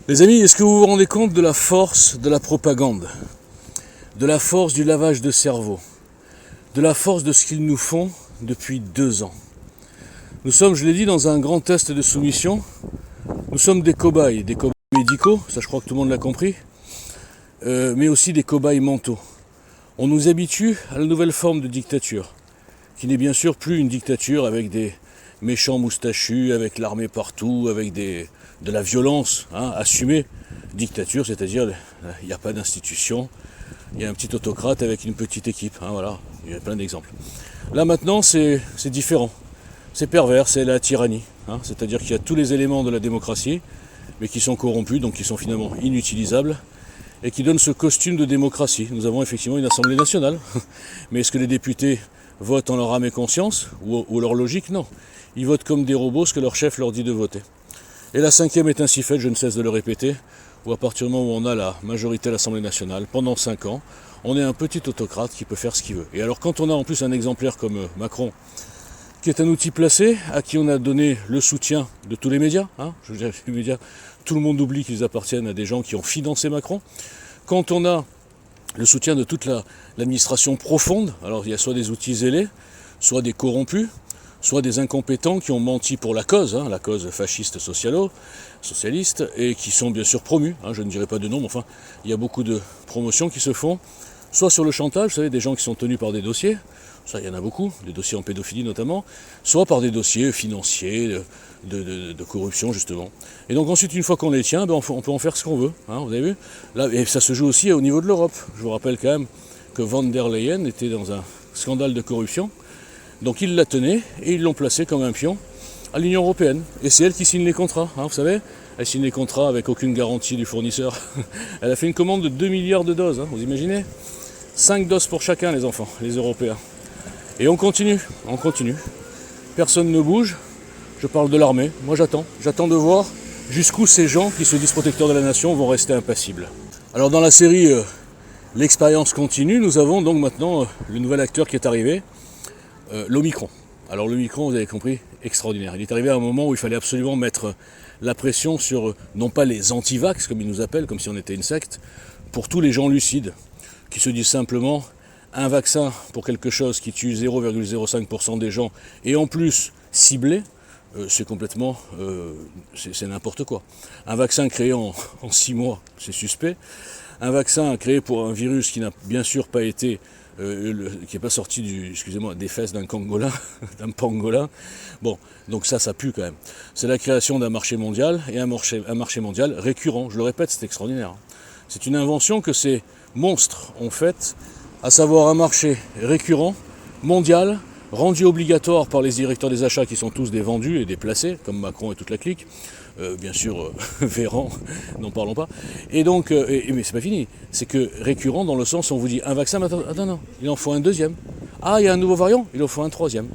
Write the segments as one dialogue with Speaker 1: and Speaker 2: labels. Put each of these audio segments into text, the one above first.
Speaker 1: Les amis, est-ce que vous vous rendez compte de la force de la propagande, de la force du lavage de cerveau, de la force de ce qu'ils nous font depuis 2 ans? Nous sommes, je l'ai dit, dans un grand test de soumission. Nous sommes des cobayes médicaux, ça je crois que tout le monde l'a compris, mais aussi des cobayes mentaux. On nous habitue à la nouvelle forme de dictature, qui n'est bien sûr plus une dictature avec des méchants moustachus, avec l'armée partout, avec de la violence assumée. Dictature, c'est-à-dire il n'y a pas d'institution, il y a un petit autocrate avec une petite équipe, voilà, il y a plein d'exemples. Là maintenant c'est différent, c'est pervers, c'est la tyrannie, c'est-à-dire qu'il y a tous les éléments de la démocratie, mais qui sont corrompus, donc qui sont finalement inutilisables, et qui donnent ce costume de démocratie. Nous avons effectivement une Assemblée nationale, mais est-ce que les députés votent en leur âme et conscience, ou leur logique? Non. Ils votent comme des robots ce que leur chef leur dit de voter. Et la 5e est ainsi faite, je ne cesse de le répéter, où à partir du moment où on a la majorité à l'Assemblée nationale, pendant 5 ans, on est un petit autocrate qui peut faire ce qu'il veut. Et alors quand on a en plus un exemplaire comme Macron, qui est un outil placé, à qui on a donné le soutien de tous les médias, je veux dire, les médias, tout le monde oublie qu'ils appartiennent à des gens qui ont financé Macron. Quand on a le soutien de toute l'administration profonde, alors il y a soit des outils zélés, soit des corrompus, soit des incompétents qui ont menti pour la cause fasciste socialiste, et qui sont bien sûr promus, je ne dirai pas de nom, mais enfin, il y a beaucoup de promotions qui se font, soit sur le chantage, vous savez, des gens qui sont tenus par des dossiers, ça il y en a beaucoup, des dossiers en pédophilie notamment, soit par des dossiers financiers, de corruption justement. Et donc ensuite, une fois qu'on les tient, on peut en faire ce qu'on veut, vous avez vu là, et ça se joue aussi au niveau de l'Europe. Je vous rappelle quand même que Van der Leyen était dans un scandale de corruption, donc ils la tenaient et ils l'ont placée comme un pion à l'Union Européenne. Et c'est elle qui signe les contrats, vous savez, elle signe les contrats avec aucune garantie du fournisseur. Elle a fait une commande de 2 milliards de doses, vous imaginez, 5 doses pour chacun les enfants, les Européens. Et on continue. Personne ne bouge. Je parle de l'armée. Moi j'attends de voir jusqu'où ces gens qui se disent protecteurs de la nation vont rester impassibles. Alors dans la série L'expérience continue, nous avons donc maintenant le nouvel acteur qui est arrivé, l'Omicron. Alors l'Omicron, vous avez compris, extraordinaire. Il est arrivé à un moment où il fallait absolument mettre la pression sur, non pas les anti-vax, comme ils nous appellent, comme si on était une secte, pour tous les gens lucides, qui se disent simplement un vaccin pour quelque chose qui tue 0,05% des gens, et en plus ciblé, c'est complètement, c'est n'importe quoi. Un vaccin créé en 6 mois, c'est suspect. Un vaccin créé pour un virus qui n'a bien sûr pas été, qui n'est pas sorti des fesses d'un pangolin, Bon, donc ça pue quand même. C'est la création d'un marché mondial, et un marché mondial récurrent. Je le répète, c'est extraordinaire. C'est une invention que ces monstres ont faite, à savoir un marché récurrent, mondial, rendu obligatoire par les directeurs des achats qui sont tous des vendus et des placés, comme Macron et toute la clique, bien sûr Véran, n'en parlons pas. Et donc, mais c'est pas fini, c'est que récurrent dans le sens où on vous dit un vaccin, mais attends, non, il en faut un deuxième. Ah, il y a un nouveau variant, il en faut un troisième.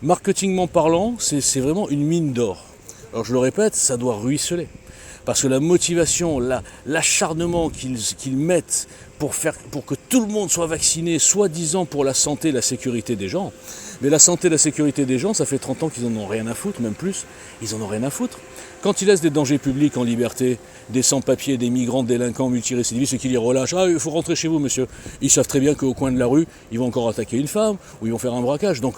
Speaker 1: Marketingment parlant, c'est vraiment une mine d'or. Alors je le répète, ça doit ruisseler. Parce que la motivation, l'acharnement qu'ils mettent pour que tout le monde soit vacciné, soi-disant pour la santé et la sécurité des gens. Mais la santé et la sécurité des gens, ça fait 30 ans qu'ils n'en ont rien à foutre, même plus. Ils en ont rien à foutre. Quand ils laissent des dangers publics en liberté, des sans-papiers, des migrants, délinquants, multirécidivistes, et qu'ils les relâchent, il faut rentrer chez vous, monsieur. Ils savent très bien qu'au coin de la rue, ils vont encore attaquer une femme, ou ils vont faire un braquage, donc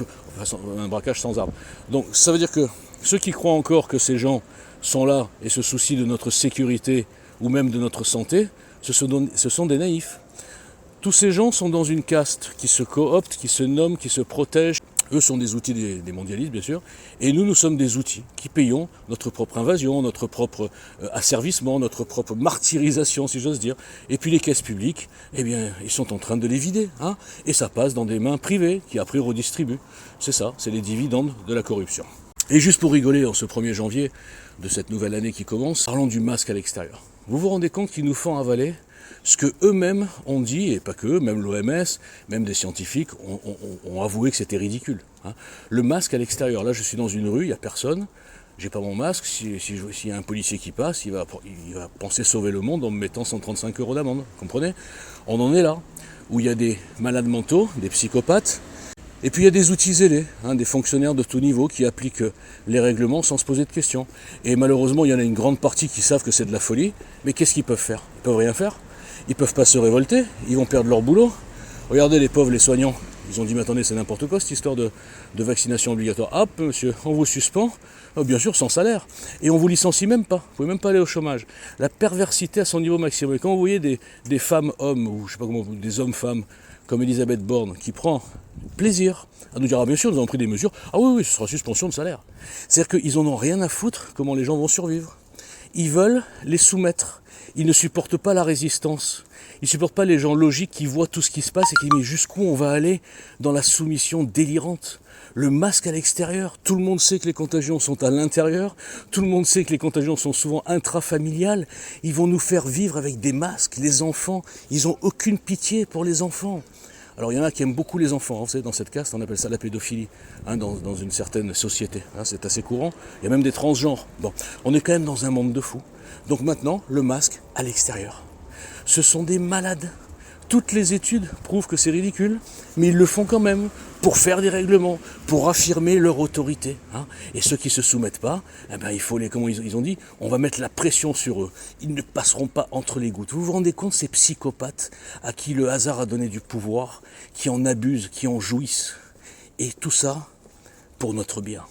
Speaker 1: un braquage sans arme. Donc ça veut dire que ceux qui croient encore que ces gens sont là et se soucient de notre sécurité ou même de notre santé, ce sont des naïfs. Tous ces gens sont dans une caste qui se coopte, qui se nomme, qui se protège. Eux sont des outils des mondialistes, bien sûr, et nous sommes des outils qui payons notre propre invasion, notre propre asservissement, notre propre martyrisation, si j'ose dire. Et puis les caisses publiques, eh bien, ils sont en train de les vider, et ça passe dans des mains privées qui après redistribuent. C'est ça, c'est les dividendes de la corruption. Et juste pour rigoler, en ce 1er janvier de cette nouvelle année qui commence, parlons du masque à l'extérieur. Vous vous rendez compte qu'ils nous font avaler ce que eux-mêmes ont dit, et pas que eux, même l'OMS, même des scientifiques ont avoué que c'était ridicule. Le masque à l'extérieur, là je suis dans une rue, il n'y a personne, j'ai pas mon masque, s'il y a un policier qui passe, il va penser sauver le monde en me mettant 135 € d'amende, vous comprenez? On en est là, où il y a des malades mentaux, des psychopathes, Et puis il y a des outils zélés, des fonctionnaires de tout niveau qui appliquent les règlements sans se poser de questions. Et malheureusement, il y en a une grande partie qui savent que c'est de la folie, mais qu'est-ce qu'ils peuvent faire? Ils peuvent rien faire. Ils peuvent pas se révolter, ils vont perdre leur boulot. Regardez les pauvres, les soignants, ils ont dit mais attendez, c'est n'importe quoi cette histoire de vaccination obligatoire. Hop monsieur, on vous suspend, bien sûr sans salaire. Et on vous licencie même pas, vous pouvez même pas aller au chômage. La perversité à son niveau maximum. Et quand vous voyez des femmes-hommes, ou je sais pas comment, des hommes-femmes, comme Elisabeth Borne, qui prend plaisir à nous dire ah bien sûr nous avons pris des mesures, ah oui oui ce sera suspension de salaire. C'est-à-dire qu'ils en ont rien à foutre comment les gens vont survivre. Ils veulent les soumettre, ils ne supportent pas la résistance, ils ne supportent pas les gens logiques qui voient tout ce qui se passe et qui disent mais jusqu'où on va aller dans la soumission délirante. Le masque à l'extérieur, tout le monde sait que les contagions sont à l'intérieur, tout le monde sait que les contagions sont souvent intrafamiliales, ils vont nous faire vivre avec des masques, les enfants, ils n'ont aucune pitié pour les enfants. Alors il y en a qui aiment beaucoup les enfants, vous savez, dans cette caste, on appelle ça la pédophilie, dans une certaine société, c'est assez courant, il y a même des transgenres. Bon, on est quand même dans un monde de fous. Donc maintenant, le masque à l'extérieur. Ce sont des malades. Toutes les études prouvent que c'est ridicule, mais ils le font quand même pour faire des règlements, pour affirmer leur autorité. Et ceux qui ne se soumettent pas, il faut comment ils ont dit, on va mettre la pression sur eux. Ils ne passeront pas entre les gouttes. Vous vous rendez compte, ces psychopathes à qui le hasard a donné du pouvoir, qui en abusent, qui en jouissent. Et tout ça pour notre bien.